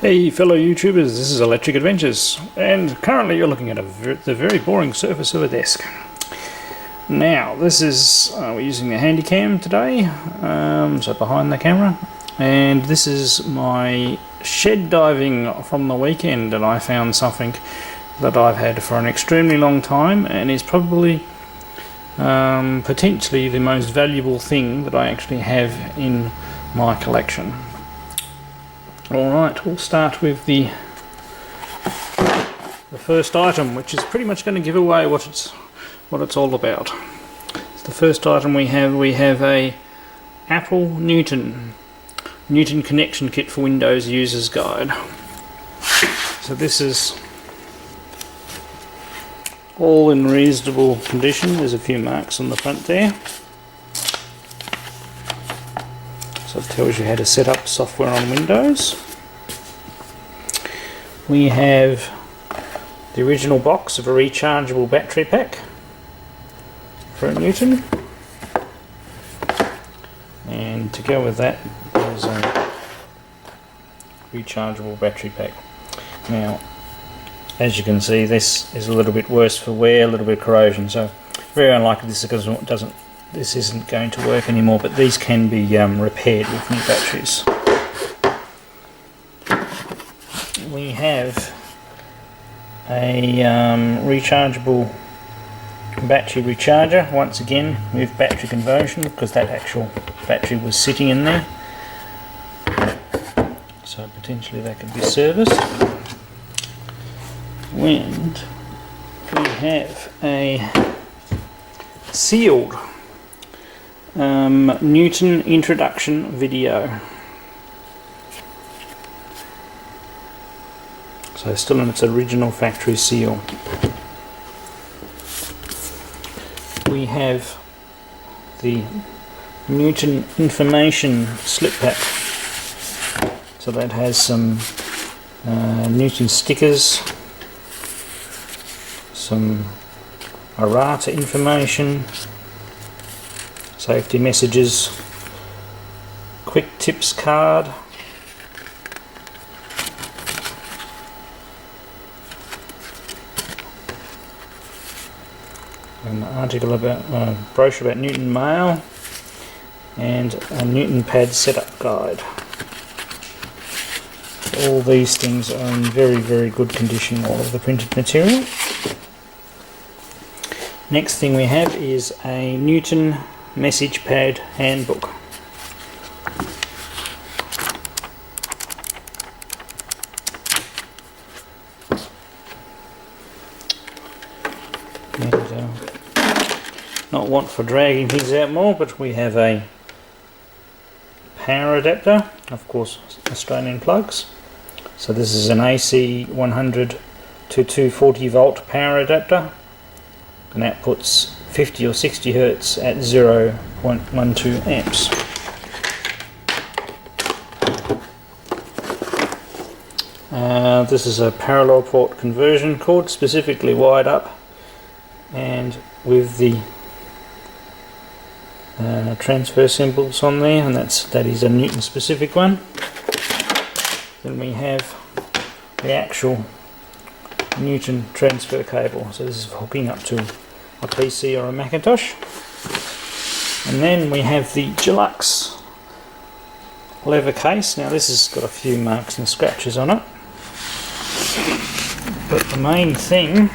Hey fellow YouTubers, this is Electric Adventures, and currently you're looking at the very boring surface of a desk. Now, this is, we're using the Handycam today, so behind the camera, and this is my shed diving from the weekend, and I found something that I've had for an extremely long time, and is probably potentially the most valuable thing that I actually have in my collection. Alright, we'll start with the first item, which is pretty much going to give away what it's all about. The first item we have a Apple Newton connection kit for Windows Users Guide. So this is all in reasonable condition. There's a few marks on the front there. So it tells you how to set up software on Windows. We have the original box of a rechargeable battery pack for a Newton, and to go with that is a rechargeable battery pack. Now, as you can see, this is a little bit worse for wear, a little bit of corrosion, so very unlikely this isn't going to work anymore, but these can be repaired with new batteries. We have a rechargeable battery recharger, once again with battery conversion, because that actual battery was sitting in there, so potentially that could be serviced. And we have a sealed Newton introduction video. So still in its original factory seal. We have the Newton information slip pack. So that has some Newton stickers, some errata information, safety messages, quick tips card, an article about brochure about Newton Mail, and a Newton pad setup guide. All these things are in very, very good condition, all of the printed material. Next thing we have is a Newton message pad handbook. And, not one for dragging things out more, but we have a power adapter, of course Australian plugs. So this is an AC 100 to 240 volt power adapter, and outputs 50 or 60 Hertz at 0.12 amps. This is a parallel port conversion cord, specifically wired up and with the transfer symbols on there, and that is a Newton specific one. Then we have the actual Newton transfer cable. So this is for hooking up to a PC or a Macintosh. And then we have the Deluxe leather case. Now this has got a few marks and scratches on it, but the main thing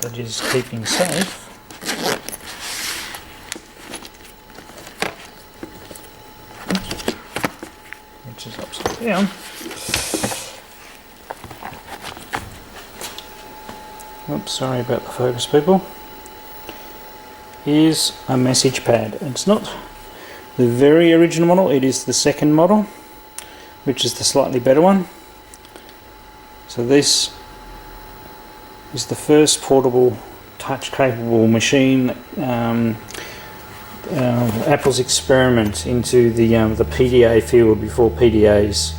that is keeping safe which is upside down. Oops, sorry about the focus, people. Is a message pad. It's not the very original model, it is the second model, which is the slightly better one. So this is the first portable touch capable machine, Apple's experiment into the PDA field before PDAs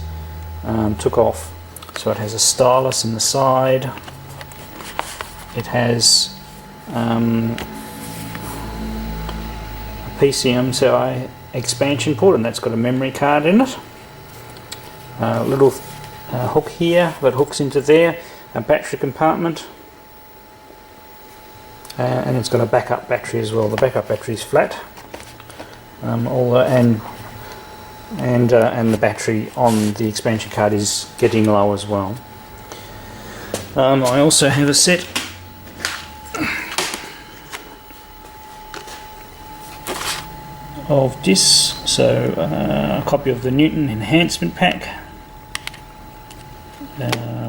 took off. So it has a stylus in the side. It has a PCMCI expansion port, and that's got a memory card in it. little hook here that hooks into there, a battery compartment, and it's got a backup battery as well. The backup battery is flat, and the battery on the expansion card is getting low as well. I also have a set of discs, so a copy of the Newton enhancement pack,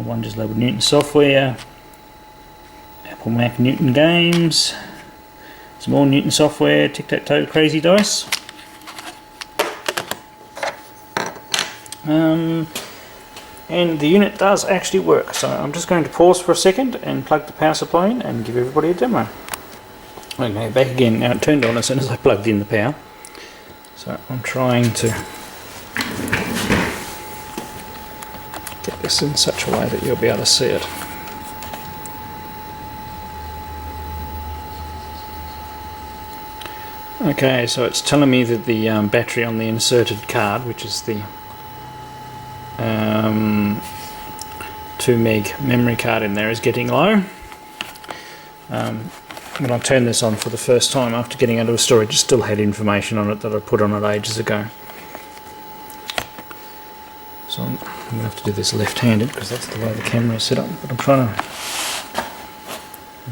one just labelled Newton software, Apple Mac Newton games, some more Newton software, tic-tac-toe crazy dice, and the unit does actually work. So I'm just going to pause for a second and plug the power supply in and give everybody a demo. Okay, back again. Now it turned on as soon as I plugged in the power. So I'm trying to get this in such a way that you'll be able to see it. Okay, so it's telling me that the battery on the inserted card, which is the 2 meg memory card in there, is getting low. When I turned this on for the first time after getting out of storage, it still had information on it that I put on it ages ago. So I'm going to have to do this left-handed because that's the way the camera is set up. But I'm trying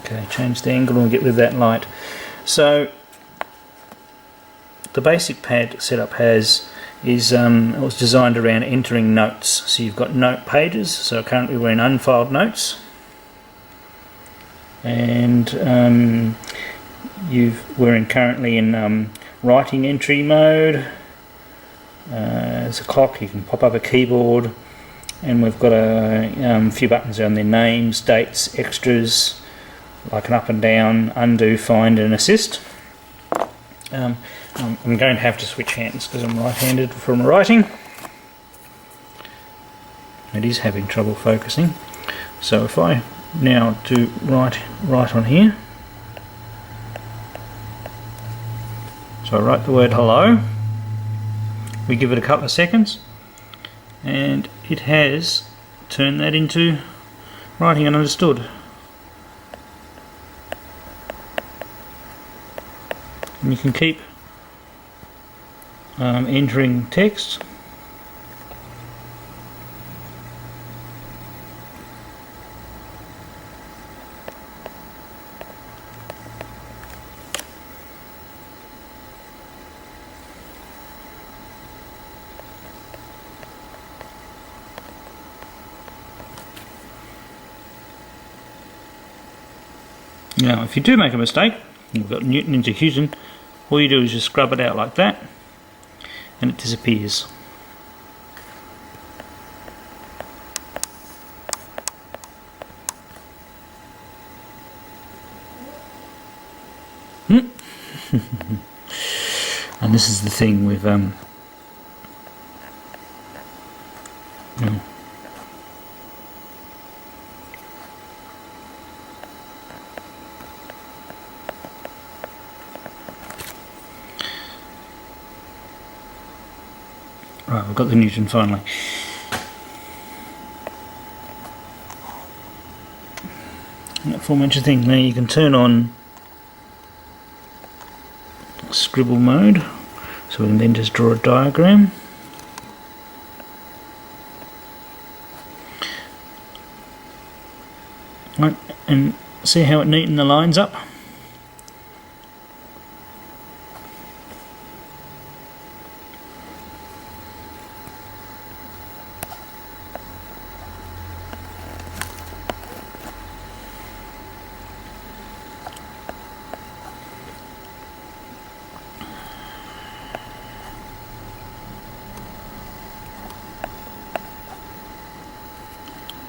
to change the angle and get rid of that light. So the basic pad setup it was designed around entering notes. So you've got note pages. So currently we're in unfiled notes. And we're currently in writing entry mode. There's a clock, you can pop up a keyboard, and we've got a few buttons on there: names, dates, extras, like an up and down, undo, find and assist. I'm going to have to switch hands because I'm right-handed from writing. It is having trouble focusing. So if I now do write on here, so I write the word hello, we give it a couple of seconds and it has turned that into writing and understood. And you can keep entering text. Now if you do make a mistake, you've got Newton into Houston, all you do is just scrub it out like that and it disappears. And this is the thing with right, we've got the Newton finally. That aforementioned thing. Now you can turn on scribble mode, so we can then just draw a diagram. Right, and see how it neatens the lines up?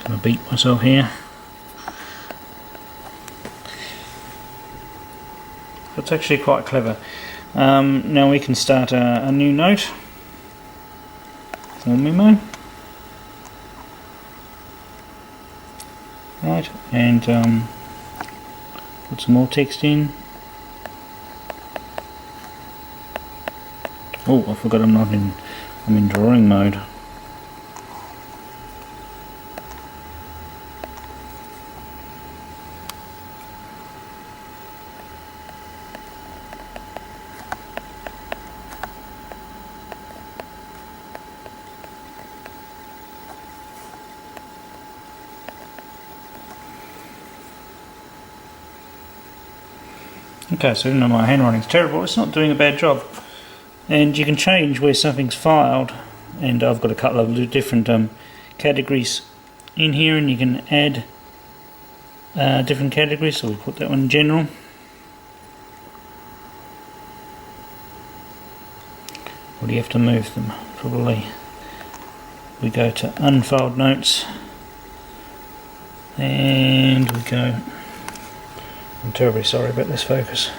I beat myself here. It's actually quite clever. Now we can start a new note for memo. Right, and put some more text in. Oh, I forgot I'm in drawing mode. Okay, so even though my handwriting's terrible, it's not doing a bad job. And you can change where something's filed, and I've got a couple of different categories in here, and you can add different categories. So we put that one in general. Or do you have to move them? Probably we go to unfiled notes, and we go, I'm terribly sorry about this focus.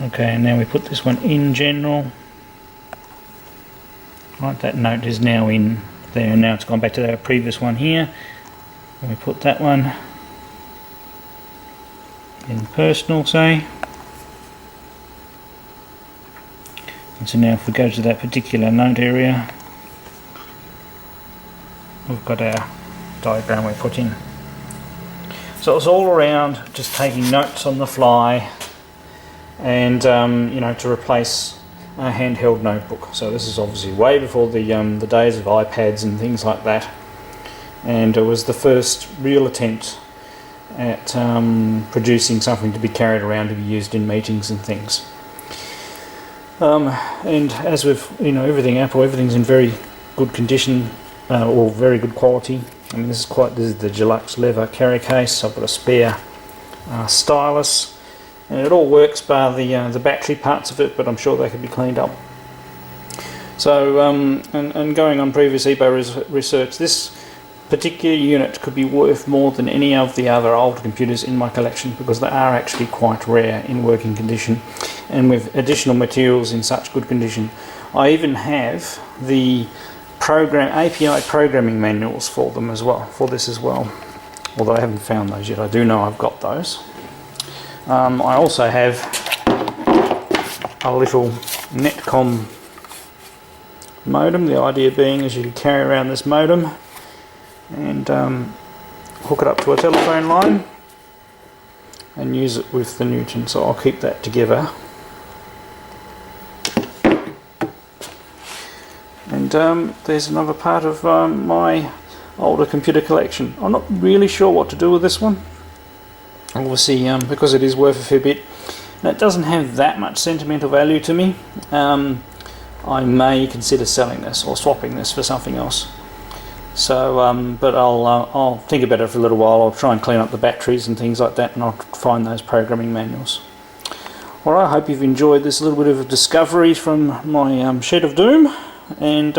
Okay, and now we put this one in general. Right, that note is now in there, and now it's gone back to our previous one here. And we put that one in personal, say. And so now if we go to that particular note area, we've got our diagram we put in. So it's all around just taking notes on the fly, and you know, to replace a handheld notebook. So this is obviously way before the days of iPads and things like that, and it was the first real attempt at producing something to be carried around to be used in meetings and things. And as with, you know, Apple, everything's in very good condition, or very good quality. I mean, this is the deluxe leather carry case. I've got a spare stylus, and it all works bar the battery parts of it, but I'm sure they could be cleaned up. So, and going on previous eBay research, this particular unit could be worth more than any of the other older computers in my collection, because they are actually quite rare in working condition, and with additional materials in such good condition. I even have the API programming manuals for them as well, for this as well, although I haven't found those yet. I do know I've got those. I also have a little Netcom modem, the idea being is you can carry around this modem and hook it up to a telephone line and use it with the Newton, so I'll keep that together. And there's another part of my older computer collection. I'm not really sure what to do with this one. Obviously, because it is worth a fair bit, and it doesn't have that much sentimental value to me, I may consider selling this or swapping this for something else. So, but I'll think about it for a little while. I'll try and clean up the batteries and things like that, and I'll find those programming manuals. Well, I hope you've enjoyed this little bit of a discovery from my shed of doom, and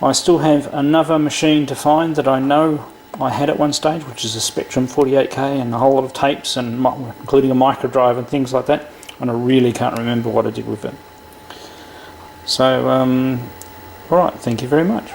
I still have another machine to find that I know I had at one stage, which is a Spectrum 48K and a whole lot of tapes, and including a micro drive and things like that, and I really can't remember what I did with it. So, alright, thank you very much.